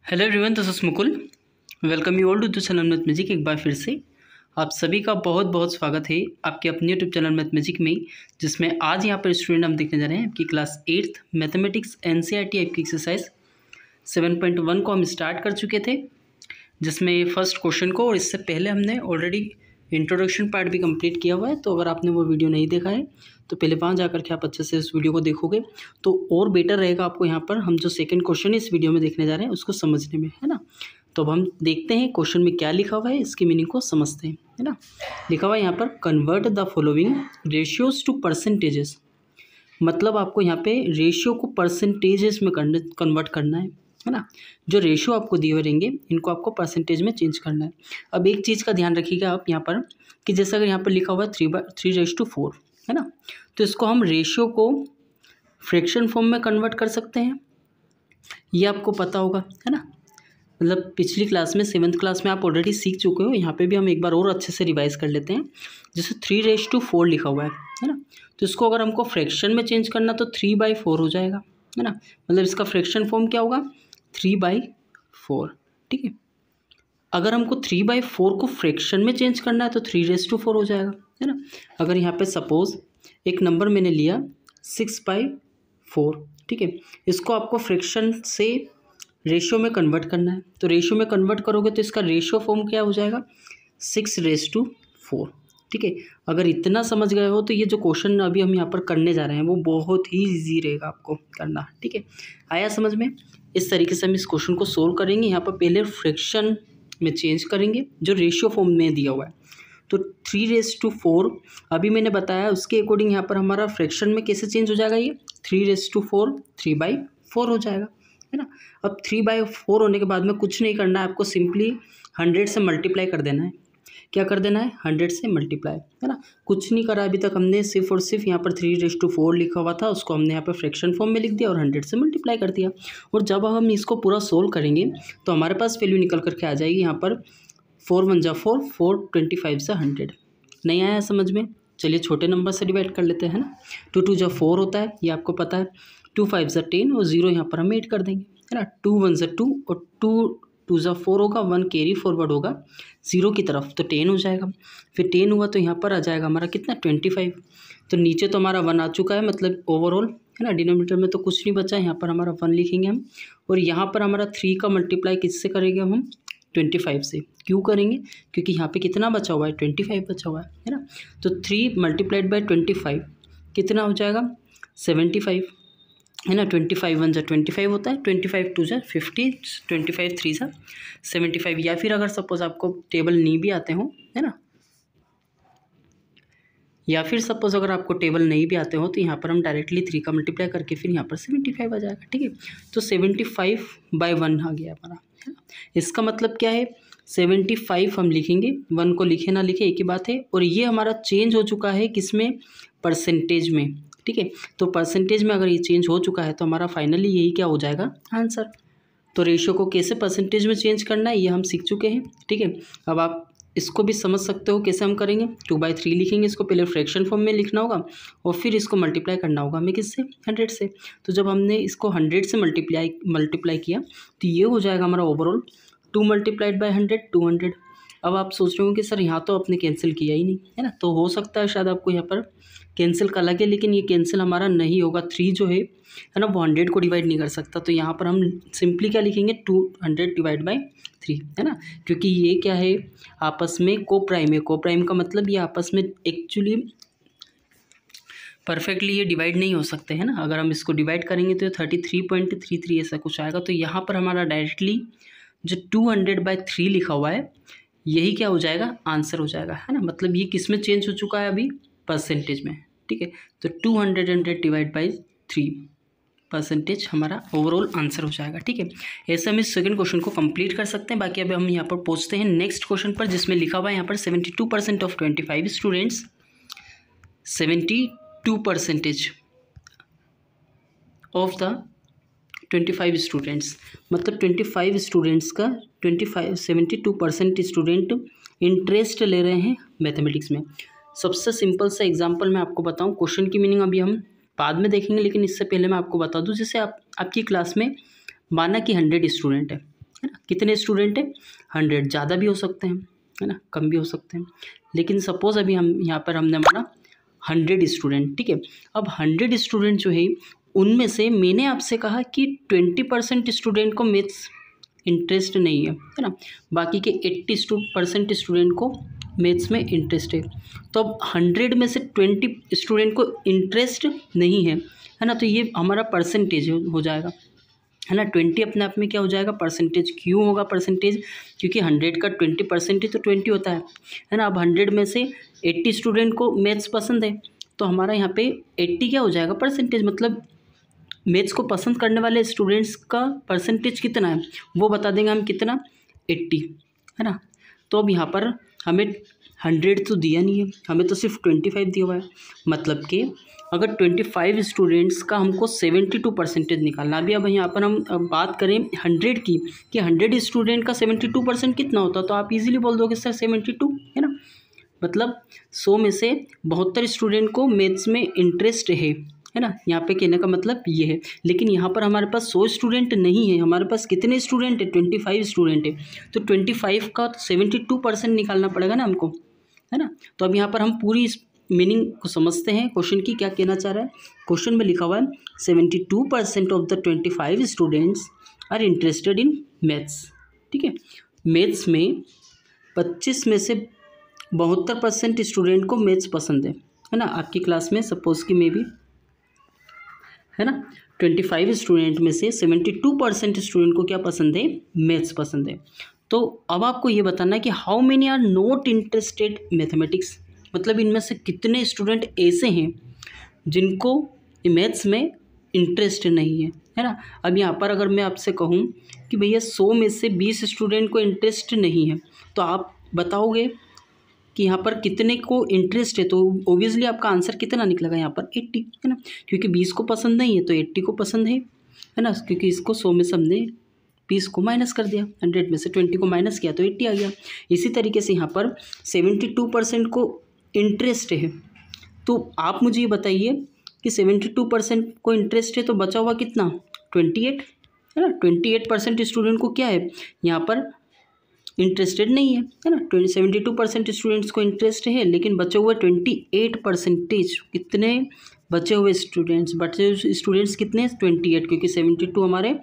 Hello everyone, this is Mukul. Welcome you all to the channel math magic. एक बार फिर से आप सभी का बहुत बहुत स्वागत है आपके अपने यूट्यूब चैनल मैथ मैजिक में, जिसमें आज यहाँ पर स्टूडेंट हम देखने जा रहे हैं आपकी क्लास 8th मैथमेटिक्स एनसीईआरटी आपकी एक्सरसाइज 7.1 को हम स्टार्ट कर चुके थे, जिसमें फर्स्ट क्वेश्चन को और इससे पहले हमने ऑलरेडी इंट्रोडक्शन पार्ट भी कंप्लीट किया हुआ है। तो अगर आपने वो वीडियो नहीं देखा है तो पहले वहाँ जाकर के आप अच्छे से इस वीडियो को देखोगे तो और बेटर रहेगा आपको यहाँ पर हम जो सेकंड क्वेश्चन इस वीडियो में देखने जा रहे हैं उसको समझने में, है ना। तो अब हम देखते हैं क्वेश्चन में क्या लिखा हुआ है, इसकी मीनिंग को समझते हैं, है ना। लिखा हुआ है यहाँ पर convert the following ratios to percentages. मतलब आपको यहाँ पे रेशियो को परसेंटेजेस में कन्वर्ट करना है ना। जो रेशियो आपको दिए हुए रहेंगे इनको आपको परसेंटेज में चेंज करना है। अब एक चीज़ का ध्यान रखिएगा आप यहाँ पर कि जैसे अगर यहाँ पर लिखा हुआ है 3/3 है ना, तो इसको हम रेशियो को फ्रैक्शन फॉर्म में कन्वर्ट कर सकते हैं, ये आपको पता होगा, है ना। मतलब पिछली क्लास में 7th क्लास में आप ऑलरेडी सीख चुके हो। यहाँ पे भी हम एक बार और अच्छे से रिवाइज कर लेते हैं। जैसे 3/4 लिखा हुआ है ना, तो इसको अगर हमको फ्रैक्शन में चेंज करना तो 3/4 हो जाएगा, है ना। मतलब इसका फ्रैक्शन फॉर्म क्या होगा, 3/4, ठीक है। अगर हमको 3/4 को फ्रैक्शन में चेंज करना है तो 3/4 हो जाएगा, है ना। अगर यहाँ पे सपोज एक नंबर मैंने लिया 6/4, ठीक है, इसको आपको फ्रैक्शन से रेशियो में कन्वर्ट करना है। तो रेशियो में कन्वर्ट करोगे तो इसका रेशियो फॉर्म क्या हो जाएगा, 6/4, ठीक है। अगर इतना समझ गए हो तो ये जो क्वेश्चन अभी हम यहाँ पर करने जा रहे हैं वो बहुत ही ईजी रहेगा आपको करना, ठीक है। आया समझ में। इस तरीके से हम इस क्वेश्चन को सोल्व करेंगे। यहाँ पर पहले फ्रैक्शन में चेंज करेंगे जो रेशियो फॉर्म में दिया हुआ है। तो 3/4 अभी मैंने बताया उसके अकॉर्डिंग यहाँ पर हमारा फ्रैक्शन में कैसे चेंज हो जाएगा, ये 3/4 3/4 हो जाएगा, है ना। अब 3/4 होने के बाद में कुछ नहीं करना है आपको, सिंपली 100 से मल्टीप्लाई कर देना है। क्या कर देना है, 100 से मल्टीप्लाई, है ना। कुछ नहीं करा अभी तक हमने, सिर्फ और सिर्फ यहाँ पर 3/4 लिखा हुआ था उसको हमने यहाँ पर फ्रैक्शन फॉर्म में लिख दिया और 100 से मल्टीप्लाई कर दिया। और जब हम इसको पूरा सोल्व करेंगे तो हमारे पास वैल्यू निकल करके आ जाएगी यहाँ पर 4 1 जा 4, 4 25 से 100। नहीं आया समझ में, चलिए छोटे नंबर से डिवाइड कर लेते हैं ना। 2 2 जा 4 होता है, ये आपको पता है। 2 5 जा 10 और 0 यहाँ पर हम ऐड कर देंगे, है ना। 2 1 जा 2 और 2 2 जा 4 होगा, 1 कैरी फॉरवर्ड होगा 0 की तरफ तो 10 हो जाएगा। फिर 10 हुआ तो यहाँ पर आ जाएगा हमारा कितना, 25। तो नीचे तो हमारा 1 आ चुका है, मतलब ओवरऑल, है ना। डिनोमिनेटर में तो कुछ नहीं बचा, यहाँ पर हमारा 1 लिखेंगे हम। और यहाँ पर हमारा 3 का मल्टीप्लाई किससे करेंगे हम, 25 से। क्यों करेंगे, क्योंकि यहाँ पे कितना बचा हुआ है, 25 बचा हुआ है ना। तो 3 × 25 कितना हो जाएगा, 75, है ना। 25 1 जा 25 होता है, 25 2 जा 50, 25 3 जा 75। या फिर अगर सपोज आपको टेबल नहीं भी आते हो, है ना, या फिर सपोज अगर आपको टेबल नहीं भी आते हो तो यहाँ पर हम डायरेक्टली 3 का मल्टीप्लाई करके फिर यहाँ पर 75 आ जाएगा, ठीक है। तो 75/1 आ गया हमारा, है ना। इसका मतलब क्या है, 75 हम लिखेंगे, 1 को लिखे ना लिखे एक ही बात है। और ये हमारा चेंज हो चुका है किसमें, परसेंटेज में, ठीक है। तो परसेंटेज में अगर ये चेंज हो चुका है तो हमारा फाइनली यही क्या हो जाएगा, आंसर। तो रेशियो को कैसे परसेंटेज में चेंज करना है ये हम सीख चुके हैं, ठीक है। अब आप इसको भी समझ सकते हो कैसे हम करेंगे। 2/3 लिखेंगे, इसको पहले फ्रैक्शन फॉर्म में लिखना होगा और फिर इसको मल्टीप्लाई करना होगा हमें किससे, 100 से। तो जब हमने इसको 100 से मल्टीप्लाई किया तो ये हो जाएगा हमारा ओवरऑल 2 × 100 200। अब आप सोच रहे हो कि सर यहाँ तो आपने कैंसिल किया ही नहीं, है ना। तो हो सकता है शायद आपको यहाँ पर कैंसिल का लगे, लेकिन ये कैंसिल हमारा नहीं होगा। 3 जो है ना, वो 100 को डिवाइड नहीं कर सकता। तो यहाँ पर हम सिंपली क्या लिखेंगे, 200 / 3, है ना। क्योंकि ये क्या है, आपस में कोप्राइम है। कोप्राइम का मतलब ये आपस में एक्चुअली परफेक्टली ये डिवाइड नहीं हो सकते, है ना। अगर हम इसको डिवाइड करेंगे तो 33.33 ऐसा कुछ आएगा। तो यहाँ पर हमारा डायरेक्टली जो 200/3 लिखा हुआ है यही क्या हो जाएगा, आंसर हो जाएगा, है ना। मतलब ये किस में चेंज हो चुका है अभी, परसेंटेज में, ठीक है। तो 200/3 परसेंटेज हमारा ओवरऑल आंसर हो जाएगा, ठीक है। ऐसे हम इस सेकंड क्वेश्चन को कंप्लीट कर सकते हैं। बाकी अभी हम यहाँ पर पहुँचते हैं नेक्स्ट क्वेश्चन पर, जिसमें लिखा हुआ है यहाँ पर 72% of 25 students, 72% of the 25 students, मतलब 25 स्टूडेंट्स का 72% स्टूडेंट इंटरेस्ट ले रहे हैं मैथमेटिक्स में। सबसे सिंपल सा एग्जांपल मैं आपको बताऊं, क्वेश्चन की मीनिंग अभी हम बाद में देखेंगे, लेकिन इससे पहले मैं आपको बता दूं, जैसे आपकी क्लास में माना कि 100 स्टूडेंट है, है ना। कितने स्टूडेंट है? 100। ज़्यादा भी हो सकते हैं, है ना, कम भी हो सकते हैं, लेकिन सपोज अभी हम यहाँ पर हमने माना 100 स्टूडेंट, ठीक है। अब 100 स्टूडेंट जो है उनमें से मैंने आपसे कहा कि 20% स्टूडेंट को मैथ्स इंटरेस्ट नहीं है ना, बाकी के 80% स्टूडेंट को मैथ्स में इंटरेस्ट है। तो अब 100 में से 20 स्टूडेंट को इंटरेस्ट नहीं है ना, तो ये हमारा परसेंटेज हो जाएगा, है ना। 20 अपने आप में क्या हो जाएगा? परसेंटेज। क्यों होगा परसेंटेज? क्योंकि 100 का 20% तो 20 होता है ना। अब 100 में से 80 स्टूडेंट को मैथ्स पसंद है, तो हमारा यहाँ पे 80 क्या हो जाएगा? परसेंटेज। मतलब मैथ्स को पसंद करने वाले स्टूडेंट्स का परसेंटेज कितना है वो बता देंगे हम, कितना? 80, है ना। तो अब यहाँ पर हमें 100 तो दिया नहीं है, हमें तो सिर्फ 25 दिया हुआ है। मतलब कि अगर 25 स्टूडेंट्स का हमको 72 परसेंटेज निकालना। अभी अब यहाँ पर हम बात करें 100 की, कि 100 स्टूडेंट का 72% कितना होता, तो आप इजीली बोल दोगे सर 72, है ना। मतलब 100 में से 72 स्टूडेंट को मैथ्स में इंटरेस्ट है ना। यहाँ पे कहने का मतलब ये है। लेकिन यहाँ पर हमारे पास 100 स्टूडेंट नहीं है, हमारे पास कितने स्टूडेंट है? 25 स्टूडेंट है। तो 25 का 72% निकालना पड़ेगा ना हमको, है ना। तो अब यहाँ पर हम पूरी इस मीनिंग को समझते हैं क्वेश्चन की, क्या कहना चाह रहा है। क्वेश्चन में लिखा हुआ है 72% of the 25 students are interested in maths, ठीक है। मैथ्स में 25 में से 72% स्टूडेंट को मैथ्स पसंद है ना। आपकी क्लास में सपोज कि मे बी, है ना, 25 स्टूडेंट में से 72% स्टूडेंट को क्या पसंद है? मैथ्स पसंद है। तो अब आपको ये बताना है कि how many are not interested mathematics, मतलब इनमें से कितने स्टूडेंट ऐसे हैं जिनको मैथ्स में इंटरेस्ट नहीं है ना। अब यहाँ पर अगर मैं आपसे कहूँ कि भैया 100 में से 20 स्टूडेंट को इंटरेस्ट नहीं है, तो आप बताओगे कि यहाँ पर कितने को इंटरेस्ट है, तो ओबियसली आपका आंसर कितना निकलेगा यहाँ पर? 80, है ना। क्योंकि 20 को पसंद नहीं है तो 80 को पसंद है ना। क्योंकि इसको 100 में से हमने 20 को माइनस कर दिया, 100 में से 20 को माइनस किया तो 80 आ गया। इसी तरीके से यहाँ पर 72% को इंटरेस्ट है, तो आप मुझे ये बताइए कि 72% को इंटरेस्ट है तो बचा हुआ कितना? 28, है ना। 28% स्टूडेंट को क्या है यहाँ पर? इंटरेस्टेड नहीं है ना। 72% स्टूडेंट्स को इंटरेस्ट है, लेकिन बचे हुए 28%, कितने बचे हुए स्टूडेंट्स कितने? 28, क्योंकि 72 हमारे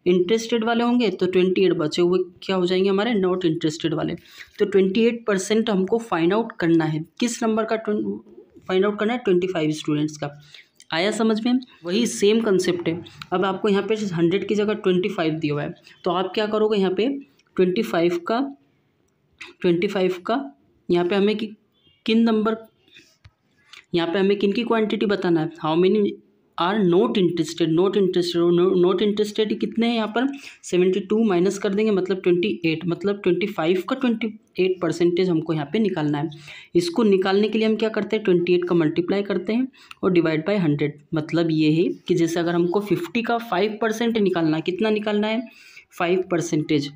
इंटरेस्टेड वाले होंगे, तो 28 बचे हुए क्या हो जाएंगे? हमारे नॉट इंटरेस्टेड वाले। तो 28% हमको फाइंड आउट करना है। किस नंबर का फाइंड आउट करना है? 25 स्टूडेंट्स का। आया समझ में? वही सेम कंसेप्ट है। अब आपको यहाँ पे 100 की जगह 25 दिया हुआ है, तो आप क्या करोगे? यहाँ पे 25 का यहाँ पे हमें किन नंबर, यहाँ पे हमें किन की क्वांटिटी बताना है? How many are not interested. Not interested कितने हैं यहाँ पर? 72 माइनस कर देंगे, मतलब 28, मतलब 25 का 28% हमको यहाँ पे निकालना है। इसको निकालने के लिए हम क्या करते हैं? 28 का मल्टीप्लाई करते हैं और डिवाइड बाय 100। मतलब ये है कि जैसे अगर हमको 50 का 5% निकालना है, कितना निकालना है? 5%,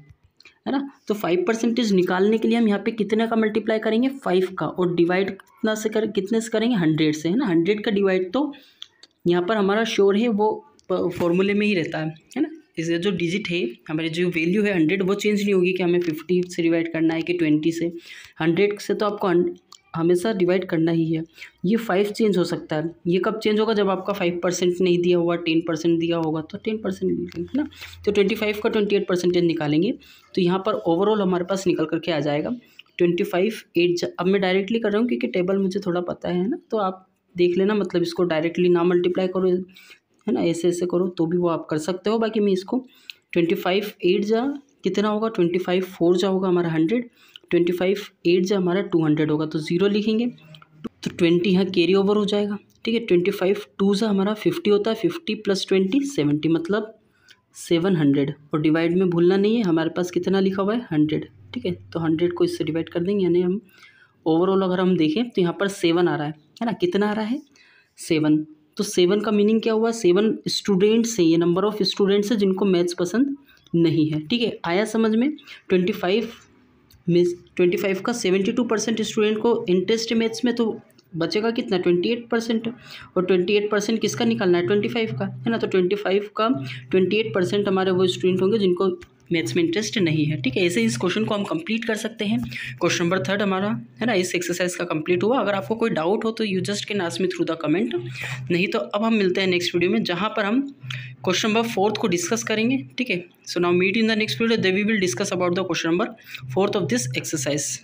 है ना। तो 5% निकालने के लिए हम यहाँ पे कितने का मल्टीप्लाई करेंगे? 5 का, और डिवाइड कितने से करेंगे? 100 से, है ना। 100 का डिवाइड तो यहाँ पर हमारा श्योर है वो फॉर्मूले में ही रहता है ना। इसका जो डिजिट है, हमारी जो वैल्यू है 100, वो चेंज नहीं होगी कि हमें 50 से डिवाइड करना है कि 20 से। 100 से तो आपको हमेशा डिवाइड करना ही है। ये 5 चेंज हो सकता है। ये कब चेंज होगा? जब आपका 5% नहीं दिया हुआ, 10% दिया होगा, तो 10% निकलेंगे, है ना। तो 25 का 28% निकालेंगे, तो यहाँ पर ओवरऑल हमारे पास निकल करके आ जाएगा 25 8। अब मैं डायरेक्टली कर रहा हूँ क्योंकि टेबल मुझे थोड़ा पता है ना, तो आप देख लेना। मतलब इसको डायरेक्टली ना मल्टीप्लाई करो, है ना, ऐसे ऐसे करो तो भी वो आप कर सकते हो। बाकी मैं इसको 25 8 जा कितना होगा? 25 4 जा होगा हमारा 100, 25 8 जा हमारा 200 होगा, तो 0 लिखेंगे। तो 20 यहाँ कैरी ओवर हो जाएगा, ठीक है। 25 2 जा हमारा 50 होता है, 50 + 20 70, मतलब 700। और डिवाइड में भूलना नहीं है, हमारे पास कितना लिखा हुआ है? 100, ठीक है। तो 100 को इससे डिवाइड कर देंगे, यानी हम ओवरऑल अगर हम देखें तो यहाँ पर 7 आ रहा है ना। कितना आ रहा है? 7। तो 7 का मीनिंग क्या हुआ? 7 स्टूडेंट्स हैं, ये नंबर ऑफ स्टूडेंट्स हैं जिनको मैथ्स पसंद नहीं है, ठीक है। आया समझ में? 25 का 72% स्टूडेंट को इंटरेस्ट है मैथ्स में, तो बचेगा कितना? 28%। और 28% किसका निकालना है? 25 का, है ना। तो 25 का 28% हमारे वो स्टूडेंट होंगे जिनको मैथ्स में इंटरेस्ट नहीं है, ठीक है। ऐसे इस क्वेश्चन को हम कंप्लीट कर सकते हैं। क्वेश्चन नंबर 3 हमारा है ना इस एक्सरसाइज का कंप्लीट हुआ। अगर आपको कोई डाउट हो तो you just can ask me through the comment. नहीं तो अब हम मिलते हैं नेक्स्ट वीडियो में, जहाँ पर हम क्वेश्चन नंबर 4 को डिस्कस करेंगे, ठीक है। So now meet in the next video, there we will discuss about the question number 4 of this exercise.